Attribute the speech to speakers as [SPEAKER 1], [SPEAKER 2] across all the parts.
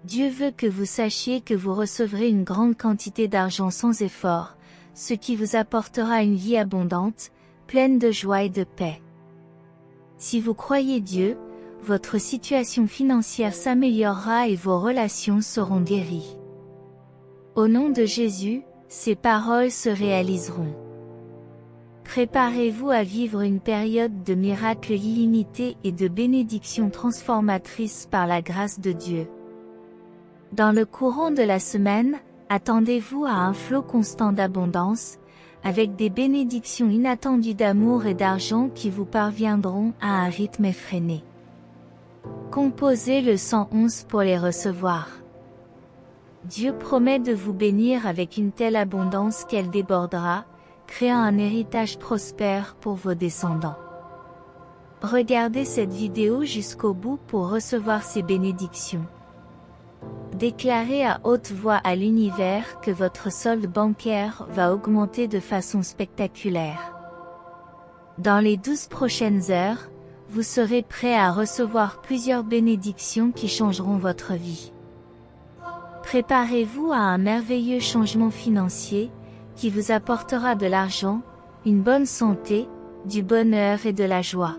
[SPEAKER 1] Dieu veut que vous sachiez que vous recevrez une grande quantité d'argent sans effort, ce qui vous apportera une vie abondante, pleine de joie et de paix. Si vous croyez Dieu, votre situation financière s'améliorera et vos relations seront guéries. Au nom de Jésus, ces paroles se réaliseront. Préparez-vous à vivre une période de miracles illimités et de bénédictions transformatrices par la grâce de Dieu. Dans le courant de la semaine, attendez-vous à un flot constant d'abondance, avec des bénédictions inattendues d'amour et d'argent qui vous parviendront à un rythme effréné. Composez le 111 pour les recevoir. Dieu promet de vous bénir avec une telle abondance qu'elle débordera, créant un héritage prospère pour vos descendants. Regardez cette vidéo jusqu'au bout pour recevoir ces bénédictions. Déclarez à haute voix à l'univers que votre solde bancaire va augmenter de façon spectaculaire. Dans les 12 prochaines heures, vous serez prêt à recevoir plusieurs bénédictions qui changeront votre vie. Préparez-vous à un merveilleux changement financier, qui vous apportera de l'argent, une bonne santé, du bonheur et de la joie.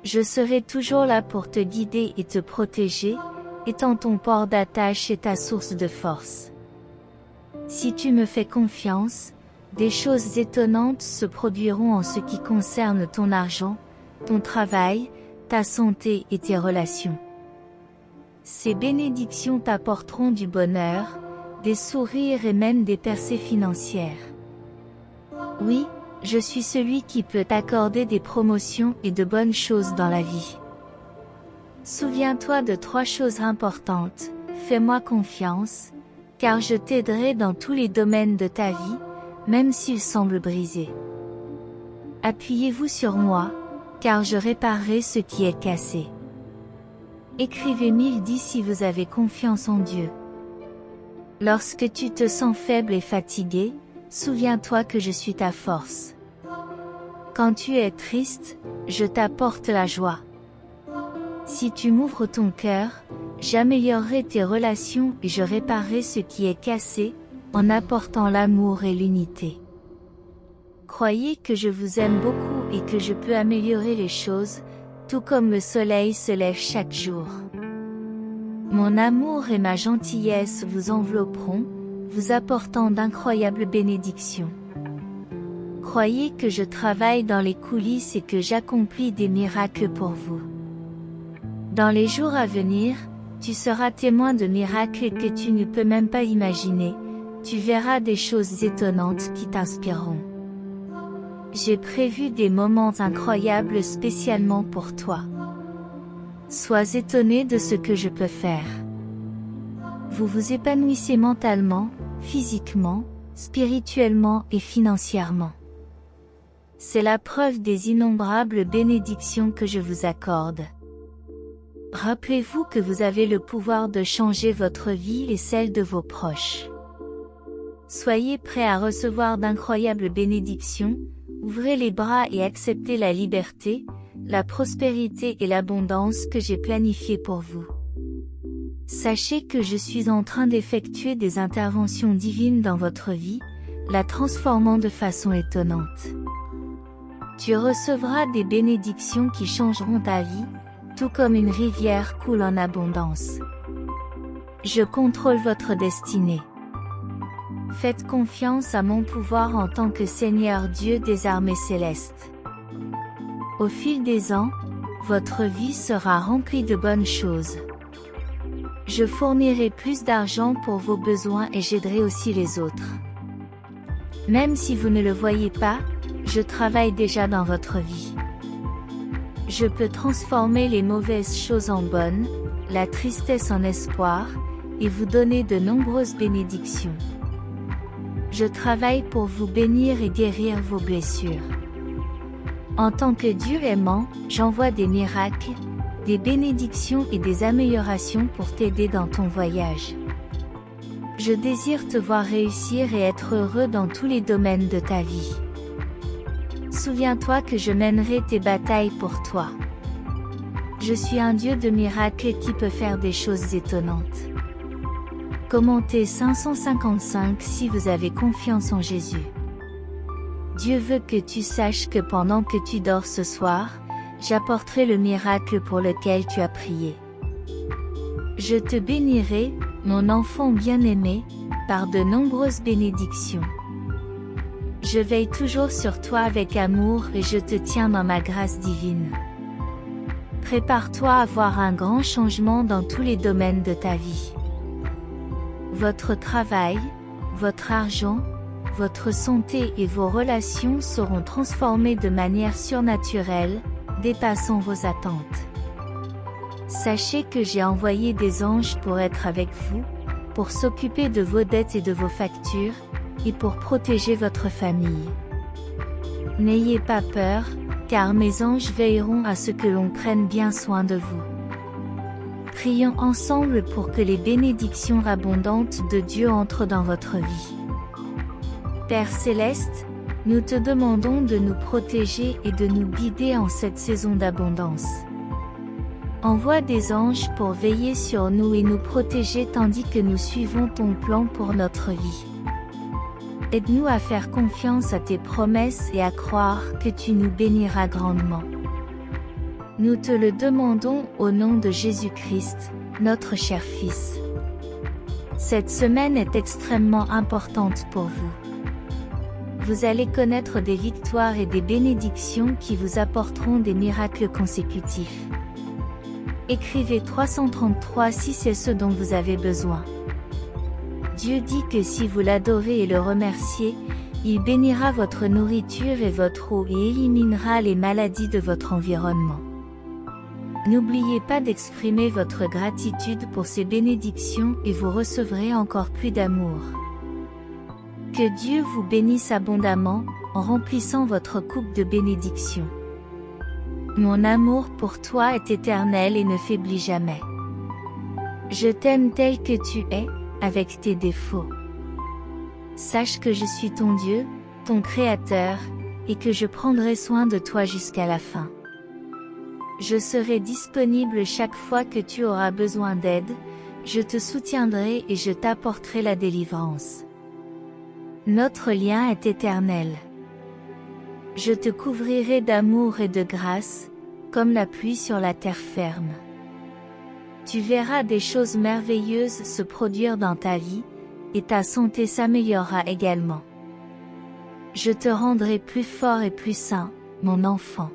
[SPEAKER 1] Je serai toujours là pour te guider et te protéger, étant ton port d'attache et ta source de force. Si tu me fais confiance, des choses étonnantes se produiront en ce qui concerne ton argent, ton travail, ta santé et tes relations. Ces bénédictions t'apporteront du bonheur, des sourires et même des percées financières. Oui, je suis celui qui peut t'accorder des promotions et de bonnes choses dans la vie. Souviens-toi de 3 choses importantes, fais-moi confiance, car je t'aiderai dans tous les domaines de ta vie, même s'ils semblent brisés. Appuyez-vous sur moi, car je réparerai ce qui est cassé. Écrivez 1010 si vous avez confiance en Dieu. Lorsque tu te sens faible et fatigué, souviens-toi que je suis ta force. Quand tu es triste, je t'apporte la joie. Si tu m'ouvres ton cœur, j'améliorerai tes relations et je réparerai ce qui est cassé, en apportant l'amour et l'unité. Croyez que je vous aime beaucoup et que je peux améliorer les choses, tout comme le soleil se lève chaque jour. Mon amour et ma gentillesse vous envelopperont, vous apportant d'incroyables bénédictions. Croyez que je travaille dans les coulisses et que j'accomplis des miracles pour vous. Dans les jours à venir, tu seras témoin de miracles que tu ne peux même pas imaginer, tu verras des choses étonnantes qui t'inspireront. J'ai prévu des moments incroyables spécialement pour toi. Sois étonné de ce que je peux faire. Vous vous épanouissez mentalement, physiquement, spirituellement et financièrement. C'est la preuve des innombrables bénédictions que je vous accorde. Rappelez-vous que vous avez le pouvoir de changer votre vie et celle de vos proches. Soyez prêts à recevoir d'incroyables bénédictions, ouvrez les bras et acceptez la liberté, la prospérité et l'abondance que j'ai planifiées pour vous. Sachez que je suis en train d'effectuer des interventions divines dans votre vie, la transformant de façon étonnante. Tu recevras des bénédictions qui changeront ta vie, tout comme une rivière coule en abondance. Je contrôle votre destinée. Faites confiance à mon pouvoir en tant que Seigneur Dieu des armées célestes. Au fil des ans, votre vie sera remplie de bonnes choses. Je fournirai plus d'argent pour vos besoins et j'aiderai aussi les autres. Même si vous ne le voyez pas, je travaille déjà dans votre vie. Je peux transformer les mauvaises choses en bonnes, la tristesse en espoir, et vous donner de nombreuses bénédictions. Je travaille pour vous bénir et guérir vos blessures. En tant que Dieu aimant, j'envoie des miracles, des bénédictions et des améliorations pour t'aider dans ton voyage. Je désire te voir réussir et être heureux dans tous les domaines de ta vie. Souviens-toi que je mènerai tes batailles pour toi. Je suis un Dieu de miracles qui peut faire des choses étonnantes. Commentez 555 si vous avez confiance en Jésus. Dieu veut que tu saches que pendant que tu dors ce soir, j'apporterai le miracle pour lequel tu as prié. Je te bénirai, mon enfant bien-aimé, par de nombreuses bénédictions. Je veille toujours sur toi avec amour et je te tiens dans ma grâce divine. Prépare-toi à voir un grand changement dans tous les domaines de ta vie. Votre travail, votre argent, votre santé et vos relations seront transformés de manière surnaturelle, dépassant vos attentes. Sachez que j'ai envoyé des anges pour être avec vous, pour s'occuper de vos dettes et de vos factures, et pour protéger votre famille. N'ayez pas peur, car mes anges veilleront à ce que l'on prenne bien soin de vous. Prions ensemble pour que les bénédictions abondantes de Dieu entrent dans votre vie. Père Céleste, nous te demandons de nous protéger et de nous guider en cette saison d'abondance. Envoie des anges pour veiller sur nous et nous protéger tandis que nous suivons ton plan pour notre vie. Aide-nous à faire confiance à tes promesses et à croire que tu nous béniras grandement. Nous te le demandons au nom de Jésus-Christ, notre cher Fils. Cette semaine est extrêmement importante pour vous. Vous allez connaître des victoires et des bénédictions qui vous apporteront des miracles consécutifs. Écrivez 333 si c'est ce dont vous avez besoin. Dieu dit que si vous l'adorez et le remerciez, il bénira votre nourriture et votre eau et éliminera les maladies de votre environnement. N'oubliez pas d'exprimer votre gratitude pour ces bénédictions et vous recevrez encore plus d'amour. Que Dieu vous bénisse abondamment, en remplissant votre coupe de bénédictions. Mon amour pour toi est éternel et ne faiblit jamais. Je t'aime tel que tu es, avec tes défauts. Sache que je suis ton Dieu, ton Créateur, et que je prendrai soin de toi jusqu'à la fin. Je serai disponible chaque fois que tu auras besoin d'aide, je te soutiendrai et je t'apporterai la délivrance. Notre lien est éternel. Je te couvrirai d'amour et de grâce, comme la pluie sur la terre ferme. Tu verras des choses merveilleuses se produire dans ta vie, et ta santé s'améliorera également. Je te rendrai plus fort et plus sain, mon enfant.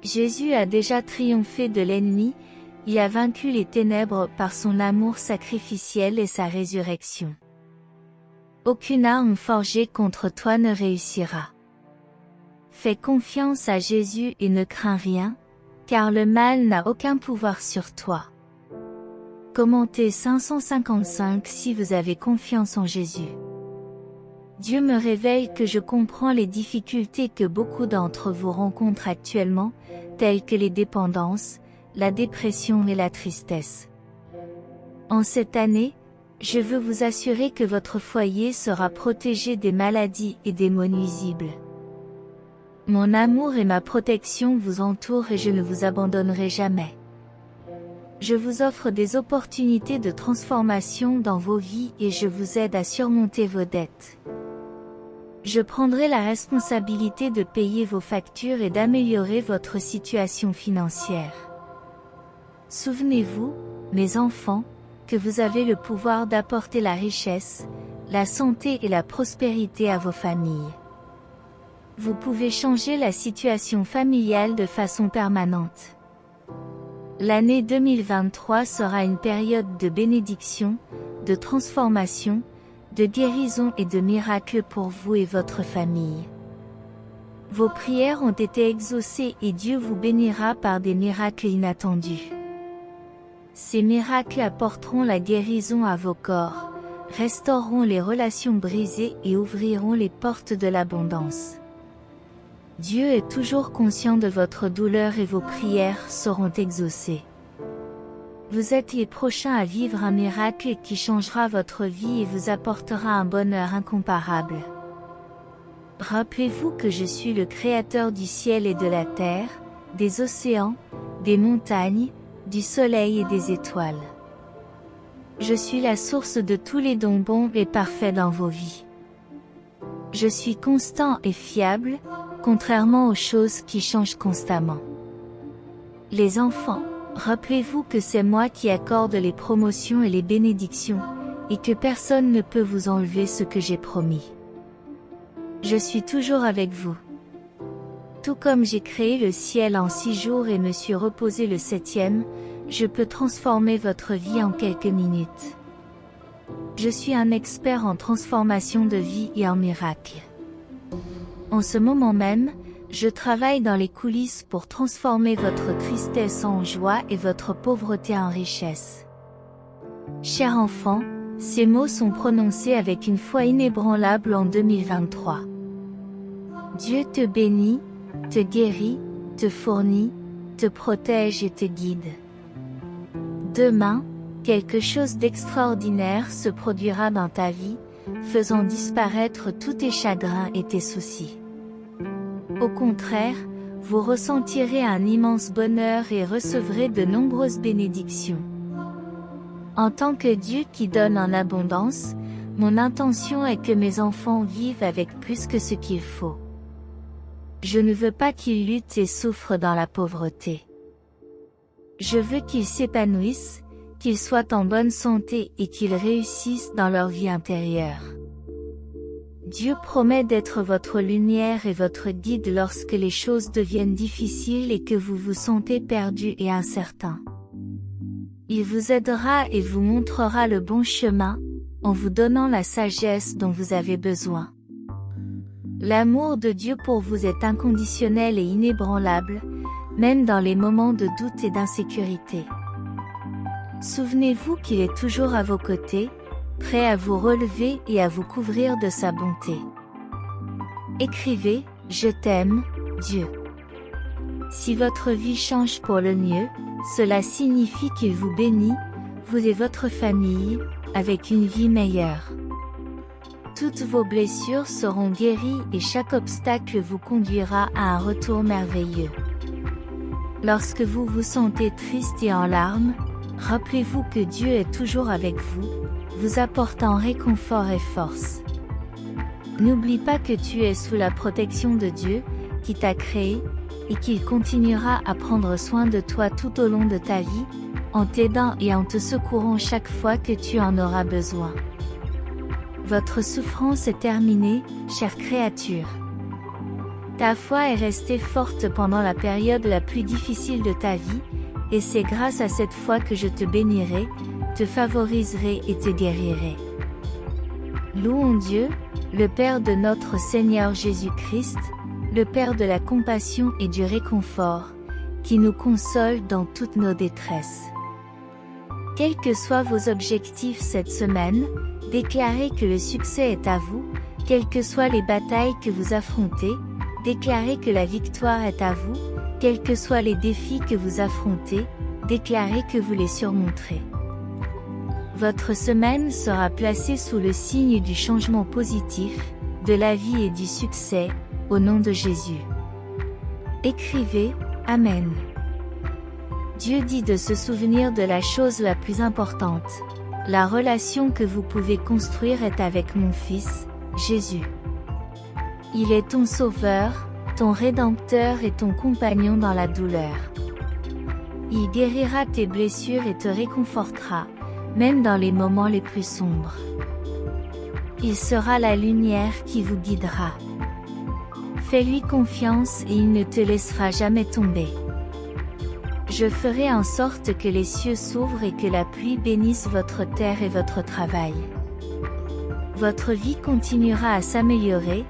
[SPEAKER 1] Jésus a déjà triomphé de l'ennemi, il a vaincu les ténèbres par son amour sacrificiel et sa résurrection. Aucune arme forgée contre toi ne réussira. Fais confiance à Jésus et ne crains rien, car le mal n'a aucun pouvoir sur toi. Commentez 555 si vous avez confiance en Jésus. Dieu me révèle que je comprends les difficultés que beaucoup d'entre vous rencontrent actuellement, telles que les dépendances, la dépression et la tristesse. En cette année, je veux vous assurer que votre foyer sera protégé des maladies et des maux nuisibles. Mon amour et ma protection vous entourent et je ne vous abandonnerai jamais. Je vous offre des opportunités de transformation dans vos vies et je vous aide à surmonter vos dettes. Je prendrai la responsabilité de payer vos factures et d'améliorer votre situation financière. Souvenez-vous, mes enfants, que vous avez le pouvoir d'apporter la richesse, la santé et la prospérité à vos familles. Vous pouvez changer la situation familiale de façon permanente. L'année 2023 sera une période de bénédiction, de transformation, de guérison et de miracles pour vous et votre famille. Vos prières ont été exaucées et Dieu vous bénira par des miracles inattendus. Ces miracles apporteront la guérison à vos corps, restaureront les relations brisées et ouvriront les portes de l'abondance. Dieu est toujours conscient de votre douleur et vos prières seront exaucées. Vous êtes les prochains à vivre un miracle qui changera votre vie et vous apportera un bonheur incomparable. Rappelez-vous que je suis le Créateur du ciel et de la terre, des océans, des montagnes, du soleil et des étoiles. Je suis la source de tous les dons bons et parfaits dans vos vies. Je suis constant et fiable, contrairement aux choses qui changent constamment. Les enfants, rappelez-vous que c'est moi qui accorde les promotions et les bénédictions, et que personne ne peut vous enlever ce que j'ai promis. Je suis toujours avec vous. Tout comme j'ai créé le ciel en 6 jours et me suis reposé le 7e, je peux transformer votre vie en quelques minutes. Je suis un expert en transformation de vie et en miracles. En ce moment même, je travaille dans les coulisses pour transformer votre tristesse en joie et votre pauvreté en richesse. Cher enfant, ces mots sont prononcés avec une foi inébranlable en 2023. Dieu te bénit, te guérit, te fournit, te protège et te guide. Demain, quelque chose d'extraordinaire se produira dans ta vie, faisant disparaître tous tes chagrins et tes soucis. Au contraire, vous ressentirez un immense bonheur et recevrez de nombreuses bénédictions. En tant que Dieu qui donne en abondance, mon intention est que mes enfants vivent avec plus que ce qu'il faut. Je ne veux pas qu'ils luttent et souffrent dans la pauvreté. Je veux qu'ils s'épanouissent, qu'ils soient en bonne santé et qu'ils réussissent dans leur vie intérieure. Dieu promet d'être votre lumière et votre guide lorsque les choses deviennent difficiles et que vous vous sentez perdu et incertain. Il vous aidera et vous montrera le bon chemin, en vous donnant la sagesse dont vous avez besoin. L'amour de Dieu pour vous est inconditionnel et inébranlable, même dans les moments de doute et d'insécurité. Souvenez-vous qu'il est toujours à vos côtés, prêt à vous relever et à vous couvrir de sa bonté. Écrivez « Je t'aime, Dieu ». Si votre vie change pour le mieux, cela signifie qu'il vous bénit, vous et votre famille, avec une vie meilleure. Toutes vos blessures seront guéries et chaque obstacle vous conduira à un retour merveilleux. Lorsque vous vous sentez triste et en larmes, rappelez-vous que Dieu est toujours avec vous, vous apportant réconfort et force. N'oublie pas que tu es sous la protection de Dieu, qui t'a créé, et qu'il continuera à prendre soin de toi tout au long de ta vie, en t'aidant et en te secourant chaque fois que tu en auras besoin. Votre souffrance est terminée, chère créature. Ta foi est restée forte pendant la période la plus difficile de ta vie, et c'est grâce à cette foi que je te bénirai, te favoriserai et te guérirai. Louons Dieu, le Père de notre Seigneur Jésus-Christ, le Père de la compassion et du réconfort, qui nous console dans toutes nos détresses. Quels que soient vos objectifs cette semaine, déclarez que le succès est à vous, quelles que soient les batailles que vous affrontez, déclarez que la victoire est à vous, quels que soient les défis que vous affrontez, déclarez que vous les surmonterez. Votre semaine sera placée sous le signe du changement positif, de la vie et du succès, au nom de Jésus. Écrivez « Amen ». Dieu dit de se souvenir de la chose la plus importante. La relation que vous pouvez construire est avec mon Fils, Jésus. Il est ton Sauveur, ton Rédempteur et ton compagnon dans la douleur. Il guérira tes blessures et te réconfortera, même dans les moments les plus sombres. Il sera la lumière qui vous guidera. Fais-lui confiance et il ne te laissera jamais tomber. Je ferai en sorte que les cieux s'ouvrent et que la pluie bénisse votre terre et votre travail. Votre vie continuera à s'améliorer,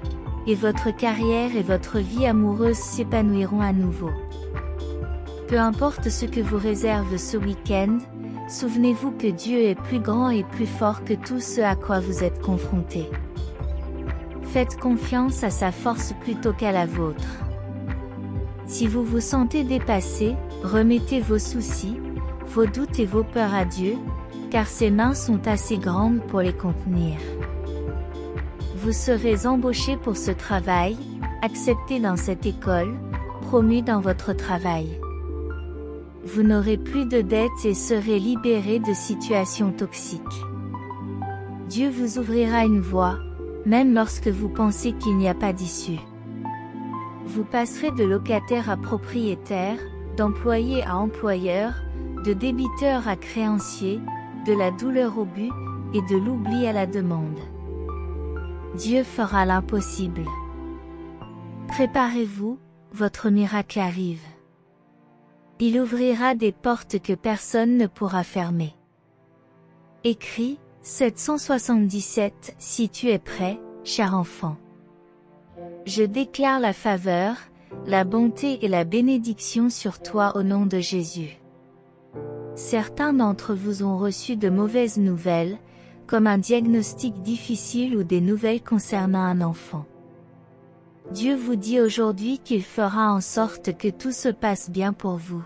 [SPEAKER 1] et votre carrière et votre vie amoureuse s'épanouiront à nouveau. Peu importe ce que vous réserve ce week-end, souvenez-vous que Dieu est plus grand et plus fort que tout ce à quoi vous êtes confrontés. Faites confiance à sa force plutôt qu'à la vôtre. Si vous vous sentez dépassé, remettez vos soucis, vos doutes et vos peurs à Dieu, car ses mains sont assez grandes pour les contenir. Vous serez embauché pour ce travail, accepté dans cette école, promu dans votre travail. vous n'aurez plus de dettes et serez libéré de situations toxiques. Dieu vous ouvrira une voie, même lorsque vous pensez qu'il n'y a pas d'issue. Vous passerez de locataire à propriétaire, d'employé à employeur, de débiteur à créancier, de la douleur au but, et de l'oubli à la demande. Dieu fera l'impossible. Préparez-vous, votre miracle arrive. Il ouvrira des portes que personne ne pourra fermer. Écrit 777. Si tu es prêt, cher enfant. Je déclare la faveur, la bonté et la bénédiction sur toi au nom de Jésus. Certains d'entre vous ont reçu de mauvaises nouvelles, comme un diagnostic difficile ou des nouvelles concernant un enfant. Dieu vous dit aujourd'hui qu'il fera en sorte que tout se passe bien pour vous.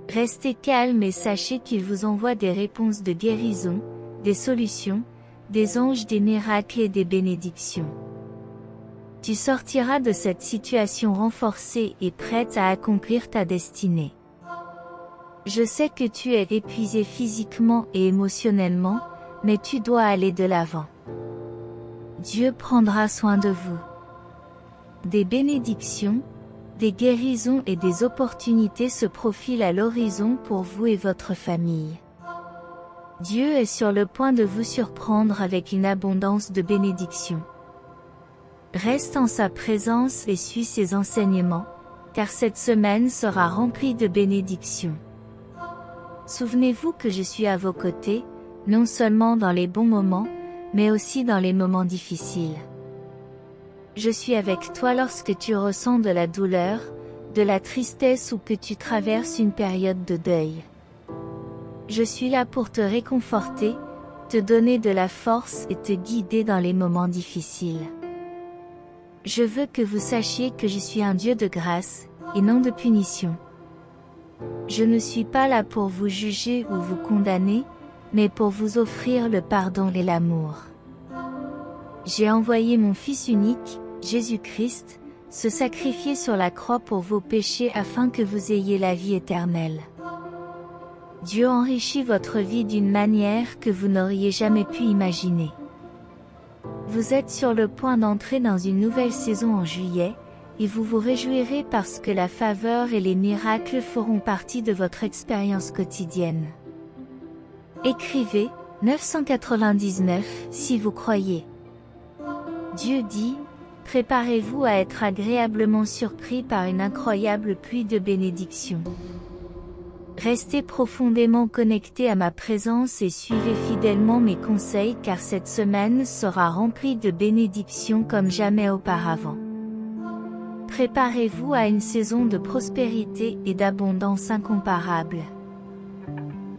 [SPEAKER 1] Restez calme et sachez qu'il vous envoie des réponses de guérison, des solutions, des anges, des miracles et des bénédictions. Tu sortiras de cette situation renforcée et prête à accomplir ta destinée. Je sais que tu es épuisé physiquement et émotionnellement, mais tu dois aller de l'avant. Dieu prendra soin de vous. Des bénédictions, des guérisons et des opportunités se profilent à l'horizon pour vous et votre famille. Dieu est sur le point de vous surprendre avec une abondance de bénédictions. Reste en sa présence et suis ses enseignements, car cette semaine sera remplie de bénédictions. Souvenez-vous que je suis à vos côtés, non seulement dans les bons moments, mais aussi dans les moments difficiles. Je suis avec toi lorsque tu ressens de la douleur, de la tristesse ou que tu traverses une période de deuil. Je suis là pour te réconforter, te donner de la force et te guider dans les moments difficiles. Je veux que vous sachiez que je suis un Dieu de grâce, et non de punition. Je ne suis pas là pour vous juger ou vous condamner, mais pour vous offrir le pardon et l'amour. J'ai envoyé mon Fils unique, Jésus-Christ, se sacrifier sur la croix pour vos péchés afin que vous ayez la vie éternelle. Dieu enrichit votre vie d'une manière que vous n'auriez jamais pu imaginer. Vous êtes sur le point d'entrer dans une nouvelle saison en juillet, et vous vous réjouirez parce que la faveur et les miracles feront partie de votre expérience quotidienne. Écrivez 999 si vous croyez. Dieu dit, préparez-vous à être agréablement surpris par une incroyable pluie de bénédictions. Restez profondément connectés à ma présence et suivez fidèlement mes conseils car cette semaine sera remplie de bénédictions comme jamais auparavant. Préparez-vous à une saison de prospérité et d'abondance incomparable.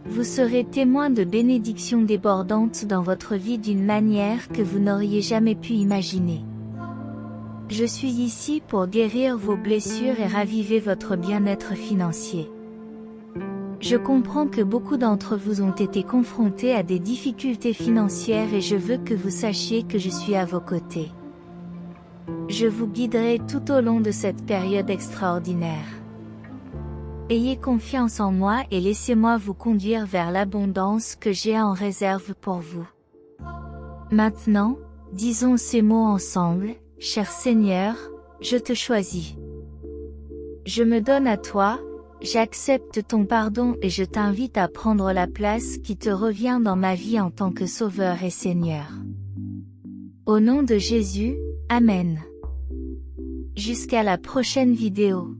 [SPEAKER 1] Vous serez témoin de bénédictions débordantes dans votre vie d'une manière que vous n'auriez jamais pu imaginer. Je suis ici pour guérir vos blessures et raviver votre bien-être financier. Je comprends que beaucoup d'entre vous ont été confrontés à des difficultés financières et je veux que vous sachiez que je suis à vos côtés. Je vous guiderai tout au long de cette période extraordinaire. Ayez confiance en moi et laissez-moi vous conduire vers l'abondance que j'ai en réserve pour vous. Maintenant, disons ces mots ensemble, cher Seigneur, je te choisis. Je me donne à toi, j'accepte ton pardon et je t'invite à prendre la place qui te revient dans ma vie en tant que Sauveur et Seigneur. Au nom de Jésus, Amen. Jusqu'à la prochaine vidéo.